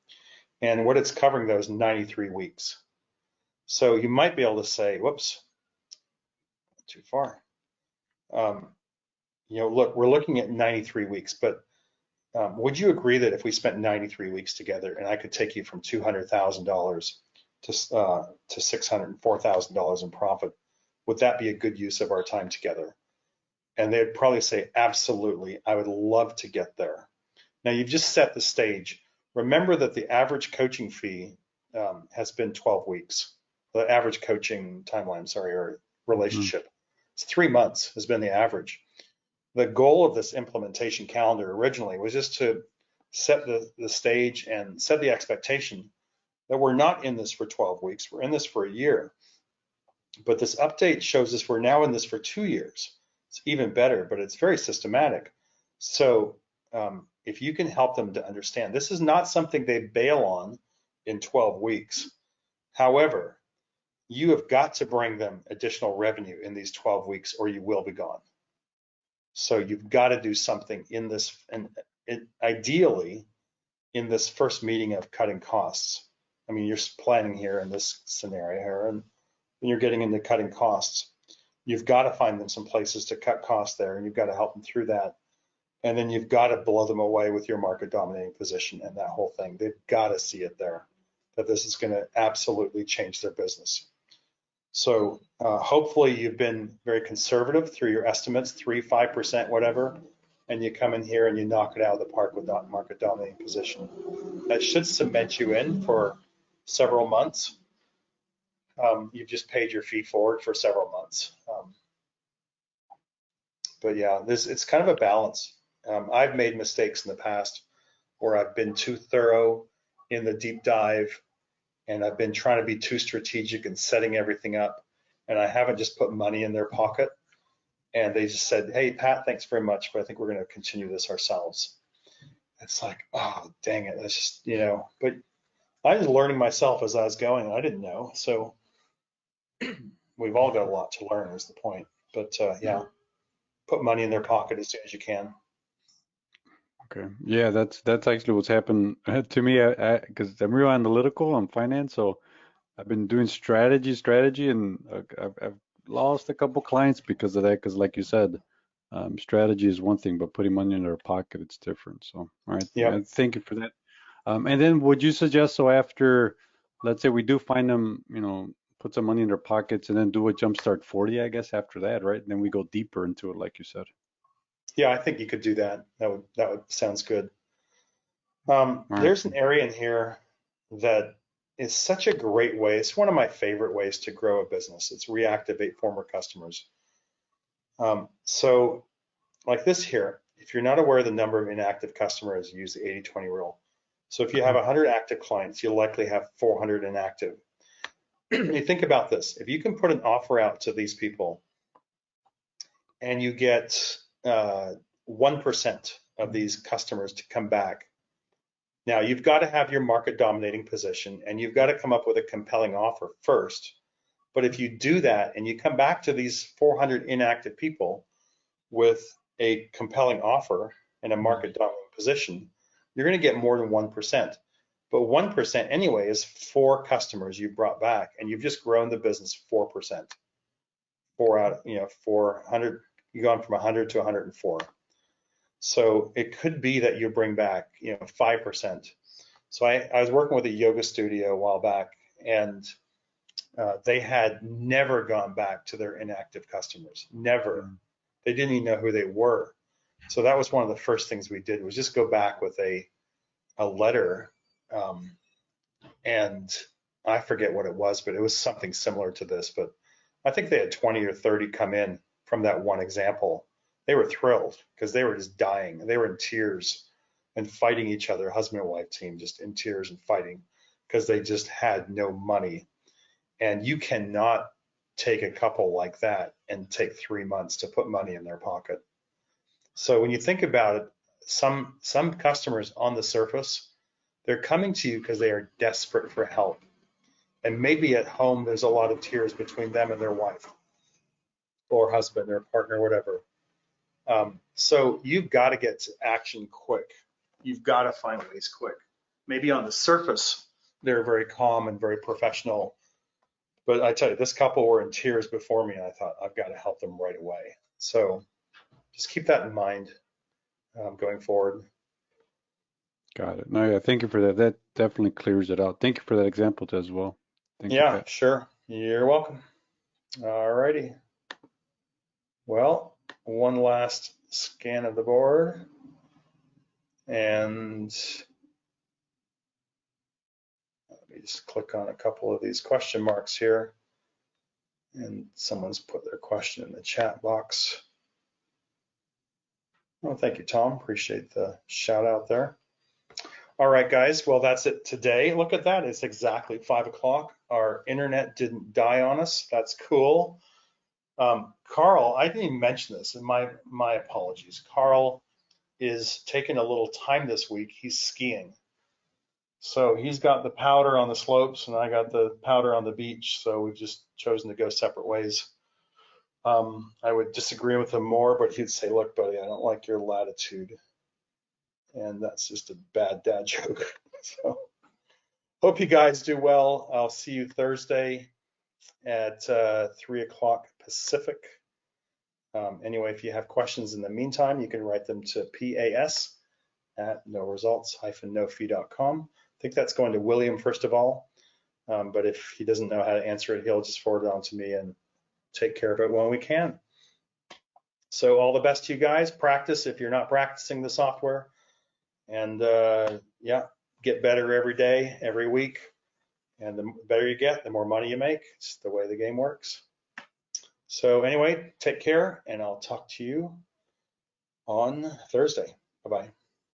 And what it's covering, though, is 93 weeks. So you might be able to say, whoops, too far. Look, we're looking at 93 weeks, but would you agree that if we spent 93 weeks together and I could take you from $200,000 to $604,000 in profit, would that be a good use of our time together? And they'd probably say, absolutely, I would love to get there. Now you've just set the stage. Remember that the average coaching fee has been 12 weeks. The average coaching timeline, or relationship. It's 3 months has been the average. The goal of this implementation calendar originally was just to set the stage and set the expectation that we're not in this for 12 weeks, we're in this for a year. But this update shows us we're now in this for 2 years. It's even better, but it's very systematic. So if you can help them to understand, this is not something they bail on in 12 weeks. However, you have got to bring them additional revenue in these 12 weeks or you will be gone. So you've got to do something in this, and ideally in this first meeting of cutting costs. I mean, you're planning here in this scenario here, and when you're getting into cutting costs, you've got to find them some places to cut costs there, and you've got to help them through that. And then you've got to blow them away with your market dominating position and that whole thing. They've got to see it there, that this is going to absolutely change their business. So hopefully you've been very conservative through your estimates, 3%, 5%, whatever, and you come in here and you knock it out of the park with that market dominating position. That should cement you in for several months. You've just paid your fee forward for several months. But yeah, it's kind of a balance. I've made mistakes in the past where I've been too thorough in the deep dive, and I've been trying to be too strategic and setting everything up, and I haven't just put money in their pocket. And they just said, hey, Pat, thanks very much, but I think we're going to continue this ourselves. It's like, oh, dang it. That's just, but I was learning myself as I was going. I didn't know. So we've all got a lot to learn is the point. But yeah, put money in their pocket as soon as you can. Okay. Yeah, that's actually what's happened to me because I'm real analytical on finance. So I've been doing strategy, and I've lost a couple clients because of that. Because like you said, strategy is one thing, but putting money in their pocket, it's different. So, all right. Yeah. Thank you for that. And then would you suggest, so after, let's say we do find them, put some money in their pockets and then do a jumpstart 40, I guess, after that, right? And then we go deeper into it, like you said. Yeah, I think you could do that. That would sounds good. Right. There's an area in here that is such a great way. It's one of my favorite ways to grow a business. It's reactivate former customers. So like this here, if you're not aware of the number of inactive customers, use the 80-20 rule. So if you have 100 active clients, you'll likely have 400 inactive. You think about this. If you can put an offer out to these people and you get 1% of these customers to come back, now you've got to have your market dominating position and you've got to come up with a compelling offer first. But if you do that and you come back to these 400 inactive people with a compelling offer and a market dominating position, you're going to get more than 1%. But 1% anyway is 4 customers you brought back, and you've just grown the business 4%. 400, you've gone from 100 to 104. So it could be that you bring back, 5%. So I was working with a yoga studio a while back, and they had never gone back to their inactive customers, never. They didn't even know who they were. So that was one of the first things we did, was just go back with a letter, and I forget what it was, but it was something similar to this. But I think they had 20 or 30 come in from that one example. They were thrilled because they were just dying. They were in tears and fighting each other, husband and wife team, just in tears and fighting because they just had no money. And you cannot take a couple like that and take 3 months to put money in their pocket. So when you think about it, some customers on the surface, they're coming to you because they are desperate for help. And maybe at home, there's a lot of tears between them and their wife or husband or partner, whatever. So you've got to get to action quick. You've got to find ways quick. Maybe on the surface, they're very calm and very professional. But I tell you, this couple were in tears before me, and I thought, I've got to help them right away. So just keep that in mind going forward. Got it. No, yeah, thank you for that. That definitely clears it out. Thank you for that example as well. Thank you, Pat. Sure. You're welcome. All righty. Well, one last scan of the board. And let me just click on a couple of these question marks here. And someone's put their question in the chat box. Well, thank you, Tom. Appreciate the shout out there. All right, guys. Well, that's it today. Look at that. It's exactly 5 o'clock. Our internet didn't die on us. That's cool. Carl, I didn't even mention this, and my apologies. Carl is taking a little time this week. He's skiing. So he's got the powder on the slopes and I got the powder on the beach. So we've just chosen to go separate ways. I would disagree with him more, but he'd say, look, buddy, I don't like your latitude. And that's just a bad dad joke. So hope you guys do well. I'll see you Thursday at 3 o'clock Pacific. Anyway, if you have questions in the meantime, you can write them to pas@noresults-nofee.com. I think that's going to William first of all, but if he doesn't know how to answer it, he'll just forward it on to me and take care of it when we can. So all the best to you guys. Practice if you're not practicing the software, and yeah, get better every day, every week, and the better you get, the more money you make. It's the way the game works. So anyway, take care, and I'll talk to you on Thursday. Bye-bye.